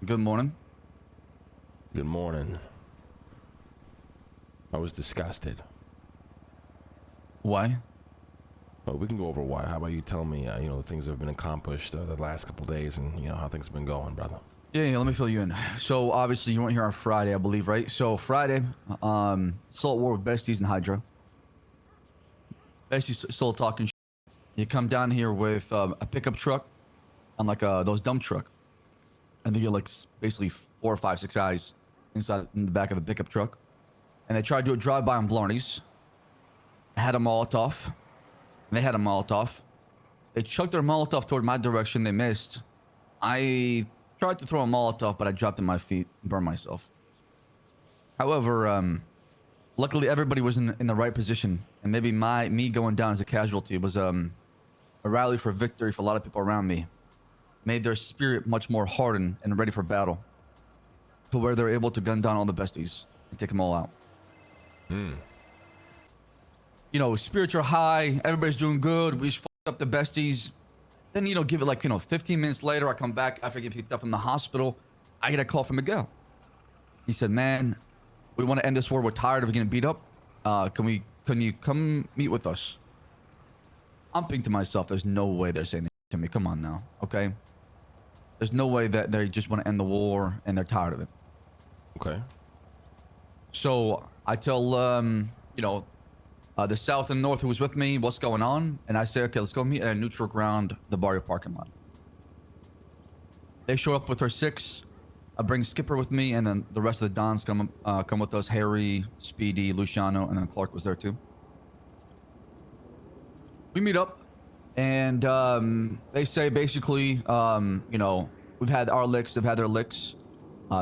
Good morning. Good morning. I was disgusted. Why? Well, we can go over why. How about you tell me, the things that have been accomplished the last couple days and, how things have been going, brother. Yeah, let me fill you in. So obviously you weren't here on Friday, I believe, right? So Friday, still at war with Besties and Hydra. Besties still talking shit. You come down here with a pickup truck and like those dump truck. And they get like basically 4 or 5, 6 guys inside in the back of the pickup truck. And they tried to do a drive-by on Blarneys. Had a Molotov. And they had a Molotov. They chucked their Molotov toward my direction. They missed. I tried to throw a Molotov, but I dropped in my feet and burned myself. However, luckily everybody was in the right position. And maybe me going down as a casualty was a rally for victory for a lot of people around me. Made their spirit much more hardened and ready for battle. To where they're able to gun down all the besties and take them all out. You know, spirits are high. Everybody's doing good. We just fucked up the besties. Then, give it like, 15 minutes later, I come back after getting picked up from the hospital. I get a call from Miguel. He said, man, we want to end this war. We're tired of getting beat up. Can you come meet with us? I'm thinking to myself, there's no way they're saying this to me. Come on now, okay? There's no way that they just want to end the war and they're tired of it. Okay. So I tell, the South and North who was with me, what's going on? And I say, okay, let's go meet at a neutral ground, the Barrio parking lot. They show up with her 6. I bring Skipper with me, and then the rest of the Dons come with us. Harry, Speedy, Luciano, and then Clark was there too. We meet up, and they say basically, we've had our licks, they've had their licks.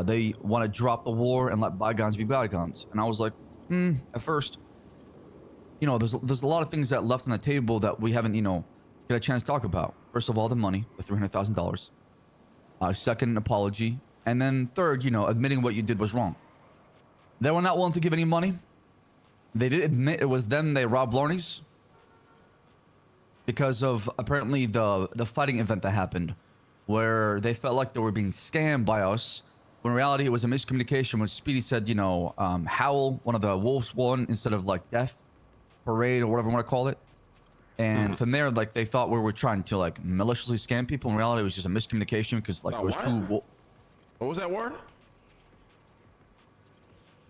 They want to drop the war and let bygones be bygones. And I was like, at first, there's a lot of things that left on the table that we haven't, get a chance to talk about. First of all, the money, the $300,000. Second, an apology. And then third, admitting what you did was wrong. They were not willing to give any money. They did admit it was them. They robbed Blarneys because of apparently the fighting event that happened where they felt like they were being scammed by us. When in reality, it was a miscommunication when Speedy said, Howl, one of the wolves won instead of like Death Parade or whatever you want to call it. And from there, like, they thought we were trying to like maliciously scam people. In reality, it was just a miscommunication because like it was what was that word?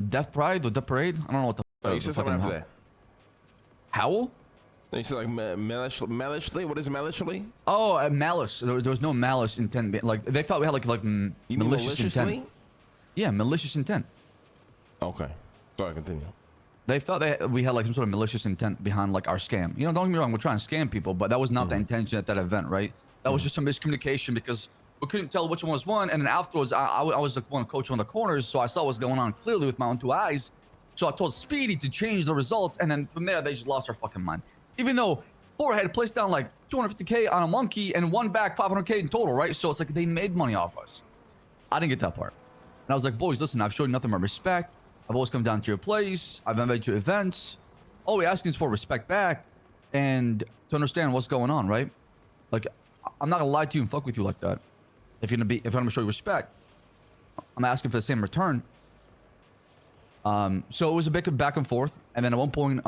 Death Pride or Death Parade? I don't know what the Oh, you said something after that. Howl? You said like maliciously? What is maliciously? Oh, malice. There was no malice intent. Like they thought we had like malicious intent. Yeah, malicious intent. Okay. Sorry, continue. They thought that we had like some sort of malicious intent behind like our scam. Don't get me wrong, we're trying to scam people, but that was not the intention at that event, right? That was just some miscommunication because we couldn't tell which one was one. And then afterwards, I was the one coaching on the corners, so I saw what's going on clearly with my own 2 eyes. So I told Speedy to change the results, and then from there, they just lost their fucking mind. Even though 4 had placed down like 250K on a monkey and 1 back 500K in total, right? So it's like they made money off us. I didn't get that part. And I was like, boys, listen, I've showed you nothing but respect. I've always come down to your place. I've invited you to events. All we're asking is for respect back and to understand what's going on, right? Like, I'm not gonna lie to you and fuck with you like that. If I'm gonna show you respect, I'm asking for the same return. So it was a bit of back and forth, and then at one point,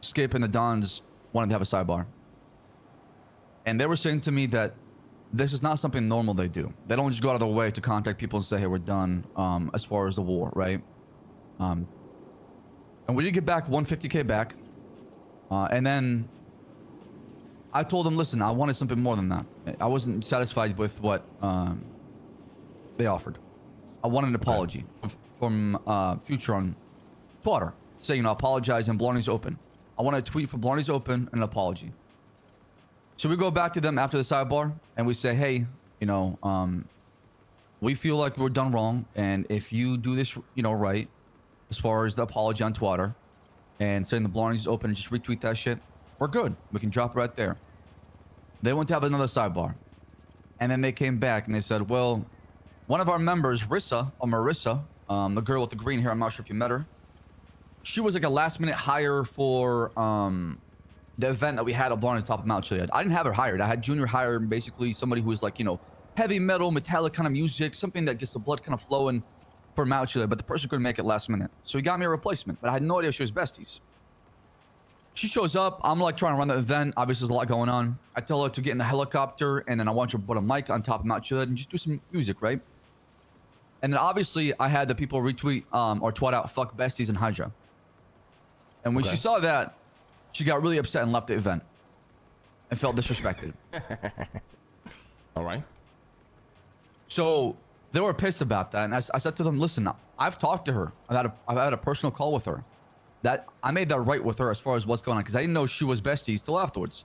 Skip and the Dons wanted to have a sidebar, and they were saying to me that this is not something normal they do. They don't just go out of their way to contact people and say, hey, we're done as far as the war, right? And we did get back 150K back. And then I told them, listen, I wanted something more than that. I wasn't satisfied with what they offered. I wanted an apology from Future on Twitter saying, apologize and Blarneys open. I want a tweet for Blarneys open and an apology. So we go back to them after the sidebar and we say, hey, we feel like we're done wrong. And if you do this, right, as far as the apology on Twitter and saying the Blarneys is open and just retweet that shit, we're good. We can drop it right there. They went to have another sidebar. And then they came back and they said, well, one of our members, Marissa, the girl with the green hair, I'm not sure if you met her. She was like a last minute hire for the event that we had at Blarneys top of Mount Chiliad. I didn't have her hired. I had Junior hire basically somebody who was like, heavy metal, metallic kind of music, something that gets the blood kind of flowing for Mount Chile, but the person couldn't make it last minute. So he got me a replacement, but I had no idea she was Besties. She shows up. I'm like trying to run the event. Obviously, there's a lot going on. I tell her to get in the helicopter, and then I want you to put a mic on top of Mount Chile and just do some music, right? And then obviously, I had the people retweet or twat out "fuck Besties" and Hydra. And when she saw that, she got really upset and left the event and felt disrespected. All right. So they were pissed about that, and I said to them, "Listen, I've talked to her. I've had a personal call with her. That I made that right with her as far as what's going on, because I didn't know she was Besties till afterwards.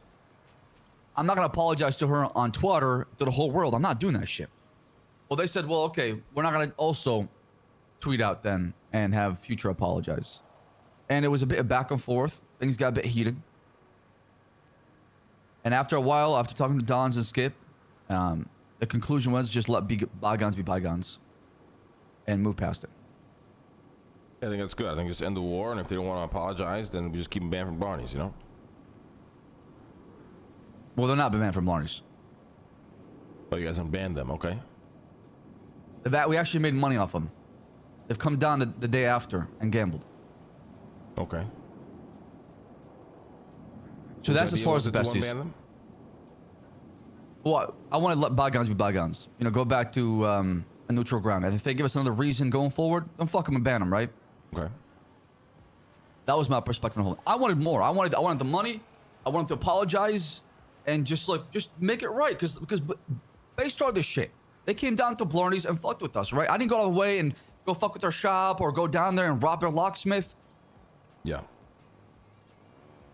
I'm not gonna apologize to her on Twitter to the whole world. I'm not doing that shit." Well, they said, "Well, okay, we're not gonna also tweet out then and have Future apologize." And it was a bit of back and forth. Things got a bit heated. And after a while, after talking to Dons and Skip, the conclusion was just let bygones be bygones and move past it. I think that's good. I think just end the war, and if they don't want to apologize, then we just keep them banned from Blarneys, you know? Well, they're not banned from Blarneys. Oh, you guys unbanned them, okay? That we actually made money off them. They've come down the day after and gambled. Okay. So that's as far as the Besties. Unban them? Well, I want to let bygones be bygones. You know, go back to a neutral ground. And if they give us another reason going forward, then fuck them and ban them, right? Okay. That was my perspective on the whole. I wanted more. I wanted the money. I wanted to apologize and just make it right, because they started this shit. They came down to Blarneys and fucked with us, right? I didn't go all the way and go fuck with their shop or go down there and rob their locksmith. Yeah.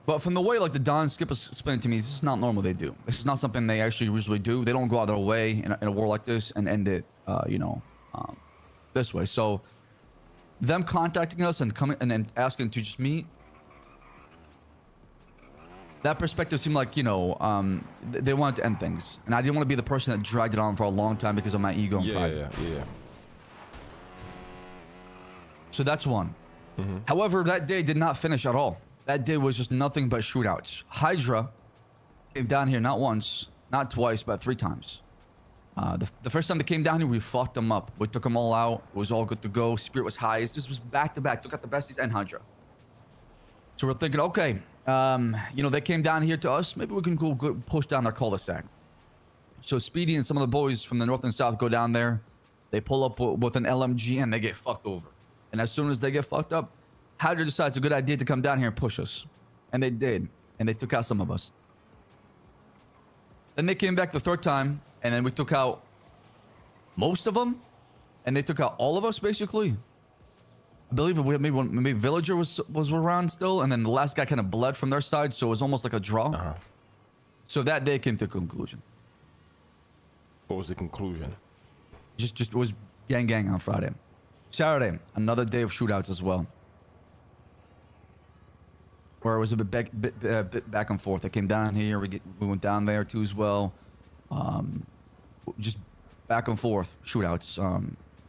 But from the way like the Don Skip explained to me, this is not normal they do. This is not something they actually usually do. They don't go out of their way in a war like this and end it, this way. So them contacting us and coming and then asking to just meet, that perspective seemed like, they wanted to end things. And I didn't want to be the person that dragged it on for a long time because of my ego and pride. Yeah. So that's one. However, that day did not finish at all. That day was just nothing but shootouts. Hydra came down here not once, not twice, but 3 times. The first time they came down here, we fucked them up. We took them all out. It was all good to go. Spirit was high. This was back to back. Took out the Besties and Hydra. So we're thinking, okay, they came down here to us. Maybe we can go push down their cul-de-sac. So Speedy and some of the boys from the north and south go down there. They pull up with an LMG and they get fucked over. And as soon as they get fucked up, Hydra decides it's a good idea to come down here and push us. And they did. And they took out some of us. Then they came back the 3rd time, and then we took out most of them. And they took out all of us, basically. I believe maybe Villager was around still, and then the last guy kind of bled from their side, so it was almost like a draw. So that day came to a conclusion. What was the conclusion? Just it was gang on Friday. Saturday, another day of shootouts as well. Where it was a bit back and forth. They came down here. We went down there too as well. Just back and forth shootouts.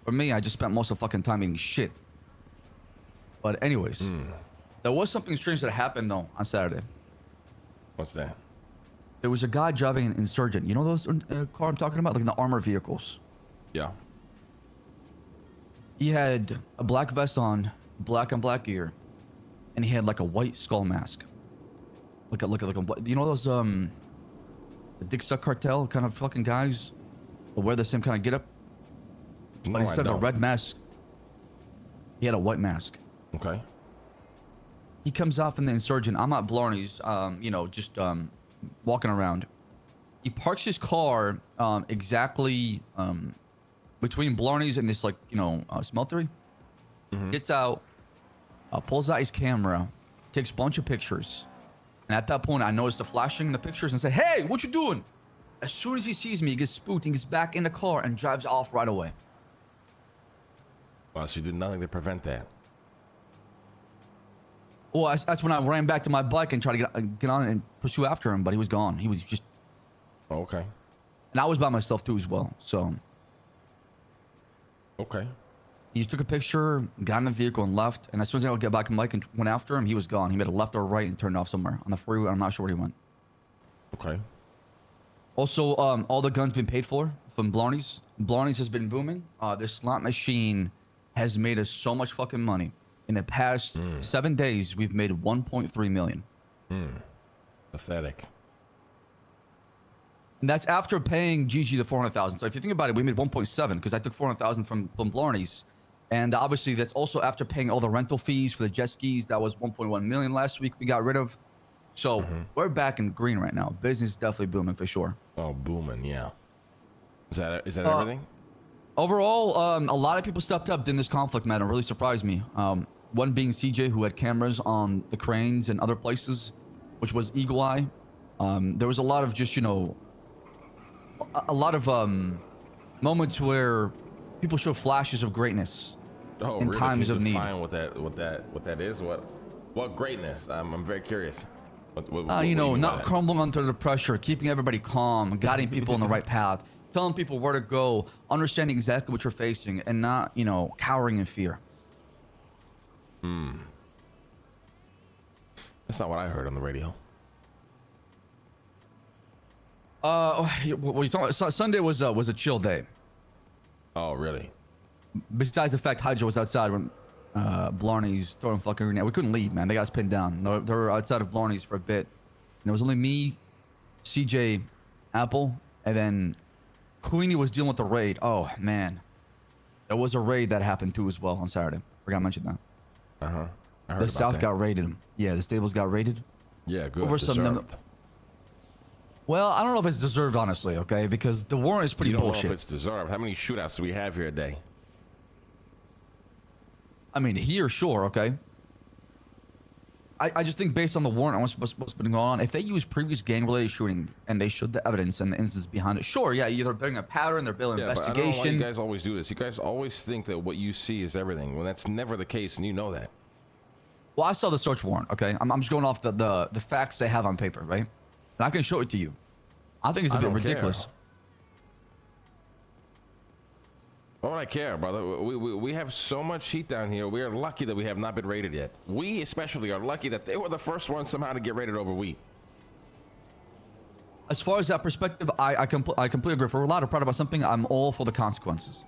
For me, I just spent most of the fucking time eating shit. But anyways, there was something strange that happened though on Saturday. What's that? There was a guy driving an Insurgent. You know those car I'm talking about, like in the armored vehicles. Yeah. He had a black vest on, black on black gear. And he had like a white skull mask, like a those the Dick Suck Cartel kind of fucking guys that wear the same kind of getup. But instead of a red mask, he had a white mask. Okay. He comes out from the Insurgent. I'm at Blarneys, just walking around. He parks his car exactly between Blarneys and this smeltery. Gets out. Pulls out his camera, takes a bunch of pictures. And at that point, I noticed the flashing in the pictures and say, "Hey, what you doing?" As soon as he sees me, he gets spooked and gets back in the car and drives off right away. Well, she did nothing to prevent that. Well, that's when I ran back to my bike and tried to get on and pursue after him, but he was gone. He was just... Oh, okay. And I was by myself too as well, so... Okay. He took a picture, got in the vehicle and left. And as soon as I got back on the bike and went after him, he was gone. He made a left or a right and turned off somewhere on the freeway. I'm not sure where he went. Okay. Also, all the guns been paid for from Blarneys. Blarneys has been booming. This slot machine has made us so much fucking money. In the past 7 days, we've made 1.3 million. Pathetic. And that's after paying GG the 400,000. So if you think about it, we made 1.7 because I took 400,000 from Blarneys. And obviously that's also after paying all the rental fees for the jet skis. That was 1.1 million last week we got rid of. So we're back in the green right now. Business is definitely booming for sure. Oh, booming, yeah. Is that everything? Overall, a lot of people stepped up in this conflict, man. It really surprised me. One being CJ, who had cameras on the cranes and other places, which was Eagle Eye. There was a lot of just, a lot of moments where people show flashes of greatness in really? times of need. Define what that is? What greatness? I'm very curious. What Not crumbling under the pressure, keeping everybody calm, guiding people in the right path, telling people where to go, understanding exactly what you're facing, and not, cowering in fear. That's not what I heard on the radio. What you talking about? Sunday was a chill day. Oh, really? Besides the fact Hydra was outside when Blarneys throwing fucking grenade. We couldn't leave, man. They got us pinned down. They were outside of Blarneys for a bit. And it was only me, CJ, Apple, and then Queenie was dealing with the raid. Oh, man. There was a raid that happened too as well on Saturday. Forgot to mention that. I heard The about South that. got raided. Yeah, the stables got raided. Yeah, good. Over some Deserved. Well, I don't know if it's deserved, honestly, okay? Because the warrant is pretty You don't bullshit. know if it's deserved. How many shootouts do we have here a day? I mean, here, sure, okay? I just think based on the warrant and what's been going on, if they use previous gang-related shooting and they showed the evidence and the instance behind it, sure, yeah, either building a pattern, they're building But I don't know why investigation. you guys always do this. You guys always think that what you see is everything. Well, that's never the case, and you know that. Well, I saw the search warrant, okay? I'm just going off the facts they have on paper, right? And I can show it to you. I think it's a bit ridiculous. Care. Why would I care, brother? We have so much heat down here. We are lucky that we have not been raided yet. We especially are lucky that they were the first ones somehow to get raided over we. As far as that perspective, I completely agree. If we're allowed to proud about something, I'm all for the consequences.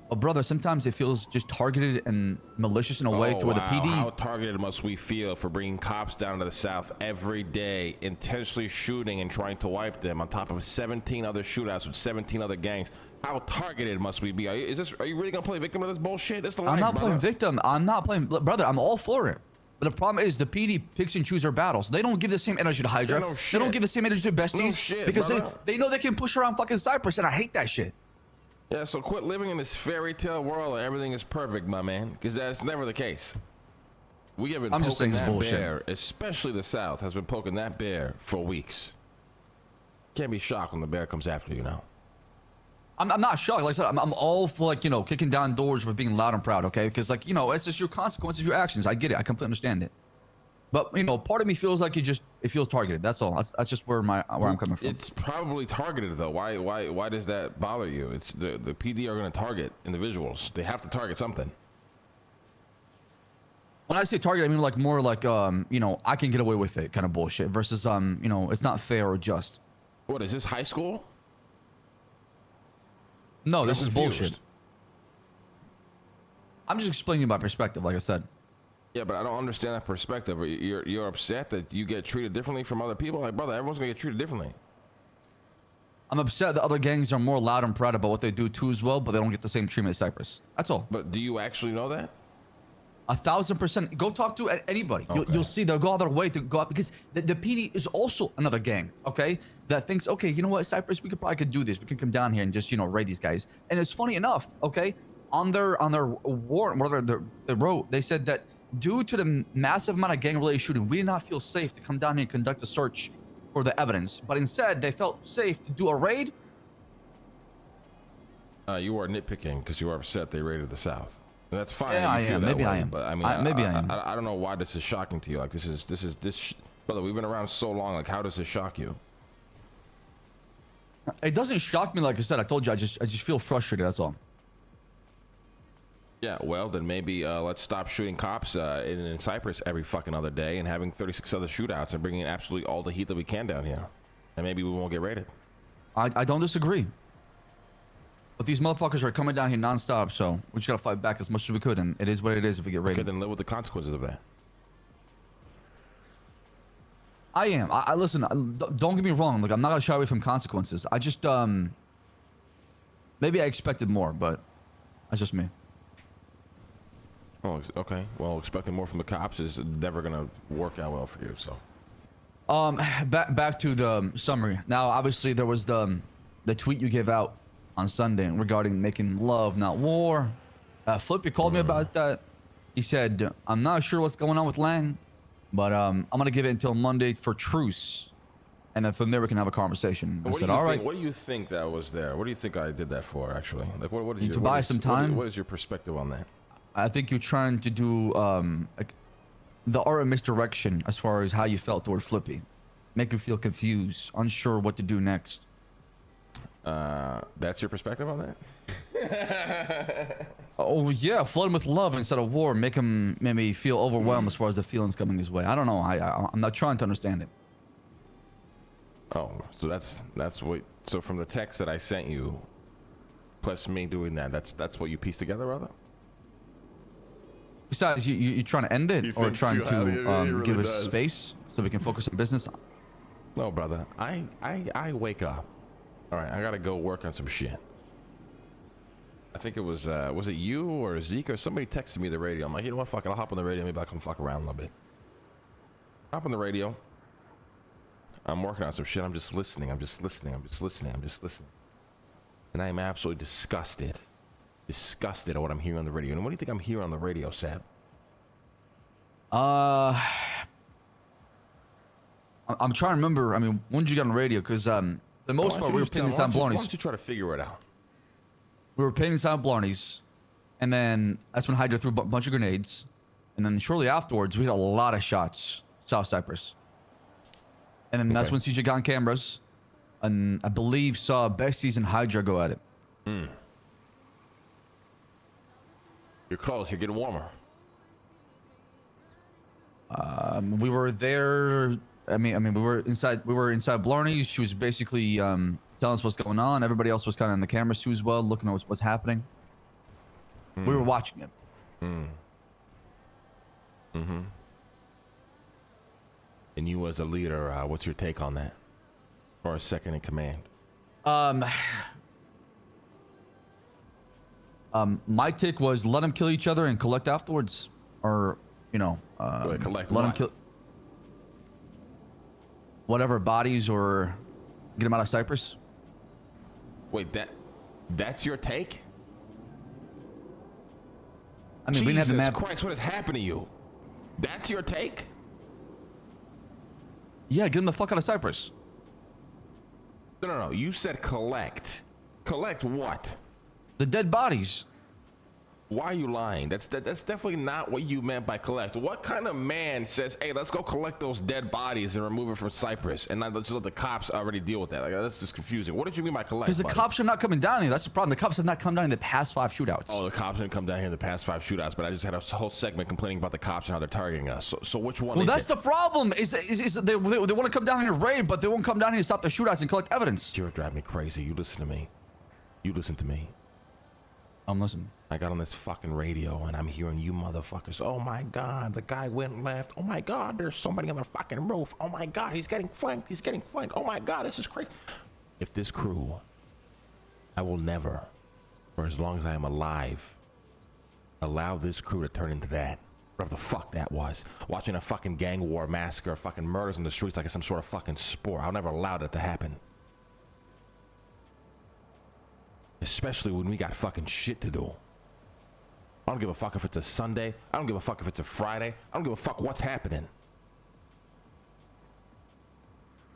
But brother, sometimes it feels just targeted and malicious in a way to where the PD... How targeted must we feel for bringing cops down to the South every day, intentionally shooting and trying to wipe them on top of 17 other shootouts with 17 other gangs? How targeted must we be? Are you really gonna play victim of this bullshit? This the life, I'm not brother. playing victim. I'm not playing... Brother, I'm all for it. But the problem is the PD picks and chooses their battles. They don't give the same energy to Hydra. No They shit. don't give the same energy to Besties. No shit, because brother. they know they can push around fucking Cyprus, and I hate that shit. Yeah, so quit living in this fairy tale world where everything is perfect, my man, because that's never the case. We have been I'm just saying poking it's that bullshit. bear, especially the South, has been poking that bear for weeks. Can't be shocked when the bear comes after you now. I'm not shocked. Like I said, I'm all for, like, kicking down doors for being loud and proud, okay? Because, like, it's just your consequences of your actions. I get it. I completely understand it. But, part of me feels like it feels targeted. That's all. That's just where I'm coming from. It's probably targeted though. Why does that bother you? It's the PD are going to target individuals. They have to target something. When I say target, I mean like more like I can get away with it kind of bullshit versus it's not fair or just. What is this, high school? No, this is confused. bullshit. I'm just explaining my perspective, like I said. Yeah, but I don't understand that perspective. You're upset that you get treated differently from other people? Like, brother, everyone's gonna get treated differently. I'm upset that other gangs are more loud and proud about what they do too as well, but they don't get the same treatment as Cyprus. That's all. But do you actually know that? 1,000%. Go talk to anybody. Okay. You'll see they'll go out of their way to go out because the PD is also another gang, okay? That thinks, okay, you know what, Cyprus, we could do this. We can come down here and just raid these guys. And it's funny enough, okay, on their warrant, whatever they wrote, they said that due to the massive amount of gang-related shooting, we did not feel safe to come down here and conduct a search for the evidence. But instead, they felt safe to do a raid. You are nitpicking because you are upset they raided the South. And that's fine. Yeah, that I you feel am. that Maybe way, I am. But I mean, Maybe I am. I don't know why this is shocking to you. Like brother, we've been around so long. Like, how does this shock you? It doesn't shock me, like I said. I told you, I just feel frustrated. That's all. Yeah, well, then maybe let's stop shooting cops in Cyprus every fucking other day and having 36 other shootouts and bringing absolutely all the heat that we can down here. And maybe we won't get raided. I don't disagree. But these motherfuckers are coming down here nonstop, so we just gotta fight back as much as we could, and it is what it is if we get Okay, raided. then live with the consequences of that. I am. I listen. Don't get me wrong. Like I'm not gonna shy away from consequences. I just maybe I expected more, but that's just me. Oh, okay. Well, expecting more from the cops is never gonna work out well for you. So. Back to the summary. Now, obviously, there was the tweet you gave out on Sunday regarding making love, not war. Flip, you called me about that. He said, I'm not sure what's going on with Lang, but I'm gonna give it until Monday for Truce, and then from there we can have a conversation. I said, all right. What do you think that was there? What do you think I did that for? Actually, like, what is your, to buy some time? What is your perspective on that? I think you're trying to do like the art of misdirection as far as how you felt toward Flippy, make him feel confused, unsure what to do next. That's your perspective on that? Oh yeah, flood him with love instead of war. Make him maybe feel overwhelmed as far as the feelings coming his way. I don't know. I'm not trying to understand it. Oh, so that's what. So from the text that I sent you, plus me doing that, that's what you pieced together, brother. Besides, you trying to end it He or thinks trying you have it. He to really give us does. space so we can focus on business? No, brother. I wake up. All right, I gotta go work on some shit. I think it was it you or Zeke or somebody texted me the radio. I'm like, you know what, fuck it, I'll hop on the radio. Maybe I'll come fuck around a little bit. Hop on the radio. I'm working on some shit. I'm just listening. I'm just listening. And I'm absolutely disgusted at what I'm hearing on the radio. And what do you think I'm hearing on the radio, Saab? I'm trying to remember. I mean, when did you get on the radio? Because the most part, we were painting Saab Why Blarneys. don't you try to figure it out? We were painting Saab Blarneys, and then that's when Hydra threw a bunch of grenades, and then shortly afterwards, we had a lot of shots South Cyprus. And then that's Okay. when CJ got on cameras, and I believe saw Besties and Hydra go at it. You're close. You're getting warmer. We were there. I mean, we were inside. We were inside Blarneys. She was basically telling us what's going on. Everybody else was kind of in the cameras too as well, looking at what's happening. We were watching it. And you as a leader, what's your take on that? Or a second in command? My take was let them kill each other and collect afterwards, or collect let them what? kill whatever bodies or get them out of Cyprus. Wait, that's your take? I mean, we didn't have the Jesus map. Christ, what has happened to you? That's your take? Yeah, get them the fuck out of Cyprus. No. You said collect. Collect what? The dead bodies. Why are you lying? That's definitely not what you meant by collect. What kind of man says, hey, let's go collect those dead bodies and remove it from Cyprus, and not let's let the cops already deal with that? Like, that's just confusing. What did you mean by collect? Because the buddy? cops are not coming down here. That's the problem. The cops have not come down in the past 5 shootouts. Oh, the cops didn't come down here in the past 5 shootouts, but I just had a whole segment complaining about the cops and how they're targeting us. So which one Well, is that's it? the problem. Is they want to come down here and raid, but they won't come down here and stop the shootouts and collect evidence. You're driving me crazy. You listen to me. You listen to me. I'm listening. I got on this fucking radio and I'm hearing you motherfuckers. Oh my God, the guy went left. Oh my God, there's somebody on the fucking roof. Oh my God, he's getting flanked. He's getting flanked. Oh my God, this is crazy. If this crew, I will never, for as long as I am alive, allow this crew to turn into that. Whatever the fuck that was. Watching a fucking gang war, massacre, fucking murders in the streets like it's some sort of fucking sport. I'll never allow that to happen. Especially when we got fucking shit to do. I don't give a fuck if it's a Sunday. I don't give a fuck if it's a Friday. I don't give a fuck what's happening.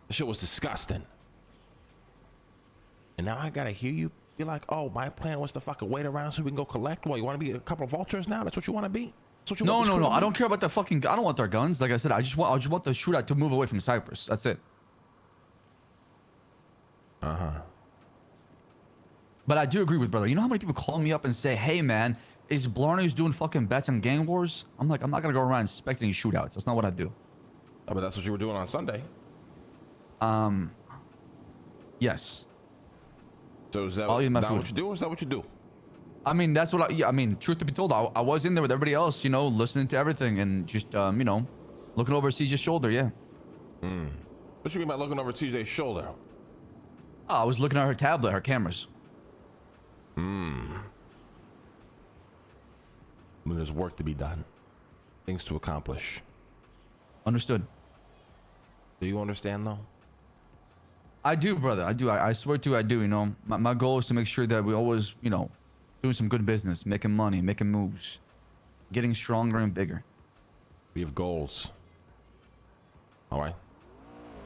The shit was disgusting. And now I gotta hear you be like, oh, my plan was to fucking wait around so we can go collect. Well, you wanna be a couple of vultures now? That's what you wanna be? That's what you want this crew No. to I be? don't care about the fucking. I don't want their guns. Like I said, I just want the shootout to move away from Cyprus. That's it. But I do agree with brother. You know how many people call me up and say, "Hey man, is Blarneys doing fucking bets on gang wars?" I'm like, I'm not gonna go around inspecting shootouts. That's not what I do. Oh, but that's what you were doing on Sunday. Yes. So is that, I'll eat my that food. what you do, or is that what you do? I mean, that's what I mean, truth to be told, I was in there with everybody else, you know, listening to everything and just, you know, looking over CJ's shoulder, yeah. What you mean by looking over TJ's shoulder? Oh, I was looking at her tablet, her cameras. There's work to be done. Things to accomplish. Understood. Do you understand, though? I do, brother. I do. I swear to you, I do. You know, my goal is to make sure that we always, you know, doing some good business, making money, making moves, getting stronger and bigger. We have goals. All right?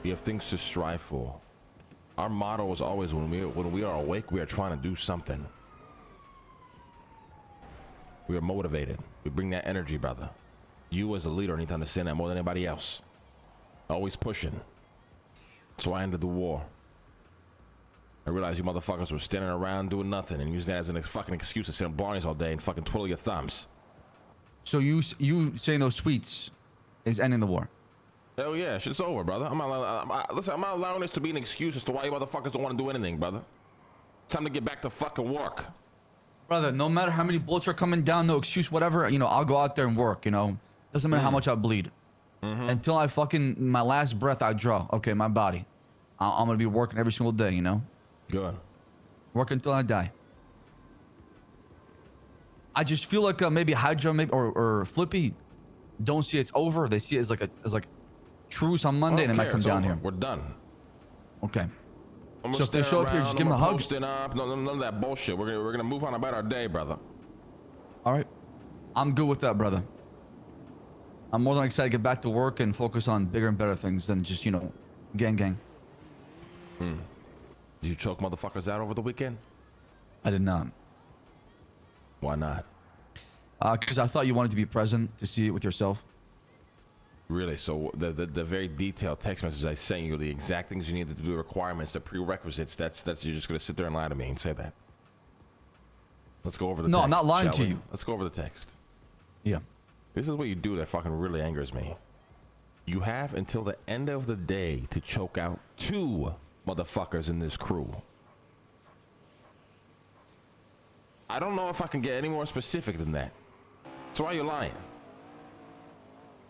We have things to strive for. Our motto is always when we are awake, we are trying to do something. We are motivated. We bring that energy, brother. You as a leader need to understand that more than anybody else. Always pushing. So I ended the war. I realized you motherfuckers were standing around doing nothing and using that as a fucking excuse to sit on Blarneys all day and fucking twiddle your thumbs. So you saying those tweets is ending the war? Hell yeah, shit's over, brother. Listen, I'm not allowing this to be an excuse as to why you motherfuckers don't want to do anything, brother. It's time to get back to fucking work. Brother, no matter how many bullets are coming down, no excuse, whatever, you know, I'll go out there and work, you know. Doesn't matter how much I bleed. Until I fucking, my last breath I draw. Okay, my body. I'm gonna be working every single day, you know. Good. Work until I die. I just feel like maybe Hydra maybe, or Flippy don't see it's over. They see it as like Truce on Monday and it might come down here. We're done. Okay. So if they show up here, just give them a hug. Up. None of that bullshit. We're gonna move on about our day, brother. All right. I'm good with that, brother. I'm more than excited to get back to work and focus on bigger and better things than just, you know, gang. Did you choke motherfuckers out over the weekend? I did not. Why not? Because I thought you wanted to be present to see it with yourself. Really? So the very detailed text message I sent you, the exact things you needed to do, the requirements, the prerequisites, that's you're just gonna sit there and lie to me and say that. Let's go over the text. No, I'm not lying to you. Let's go over the text. Yeah. This is what you do that fucking really angers me. You have until the end of the day to choke out 2 motherfuckers in this crew. I don't know if I can get any more specific than that. So why are you lying?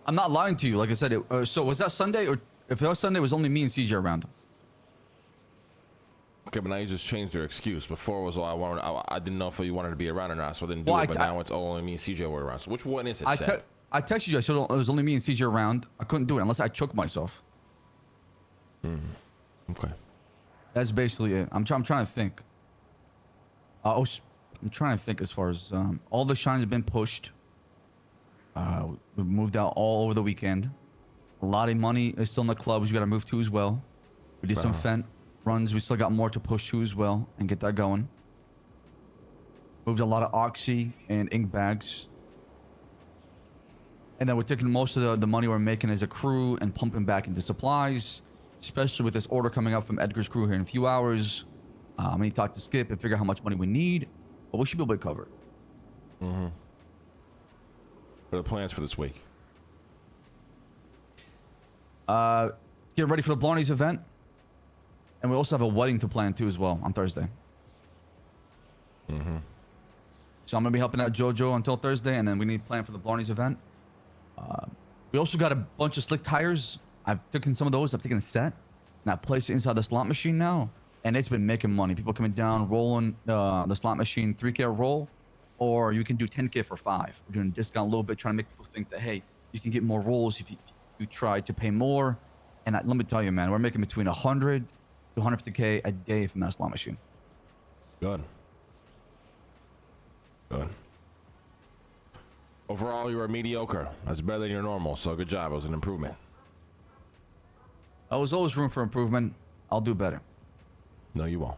I'm not lying to you. Like I said, so was that Sunday? Or if it was Sunday, it was only me and CJ around. Okay, but now you just changed your excuse. Before it was all I wanted. I didn't know if you wanted to be around or not, so I didn't do it. But now it's only me and CJ were around. So which one is it? I texted you. I said it was only me and CJ around. I couldn't do it unless I choked myself. Okay. That's basically it. I'm trying to think. I'm trying to think as far as all the shines have been pushed. We moved out all over the weekend. A lot of money is still in the clubs. We got to move to as well. We did some fent runs. We still got more to push to as well and get that going. Moved a lot of oxy and ink bags. And then we're taking most of the money we're making as a crew and pumping back into supplies, especially with this order coming up from Edgar's crew here in a few hours. I need to talk to Skip and figure out how much money we need, but we should be able to cover it. What are the plans for this week? Get ready for the Blarneys event. And we also have a wedding to plan too as well on Thursday. So I'm going to be helping out JoJo until Thursday, and then we need to plan for the Blarneys event. We also got a bunch of slick tires. I've taken some of those. I've taken a set, and I placed it inside the slot machine now, and it's been making money. People coming down, rolling the slot machine 3K roll, or you can do 10K for 5. We're doing a discount a little bit, trying to make people think that, hey, you can get more rolls if you try to pay more. And let me tell you, man, we're making between 100 to 150K a day from that slot machine. Good. Overall, you were mediocre. That's better than your normal, so good job. It was an improvement. There was always room for improvement. I'll do better. No, you won't.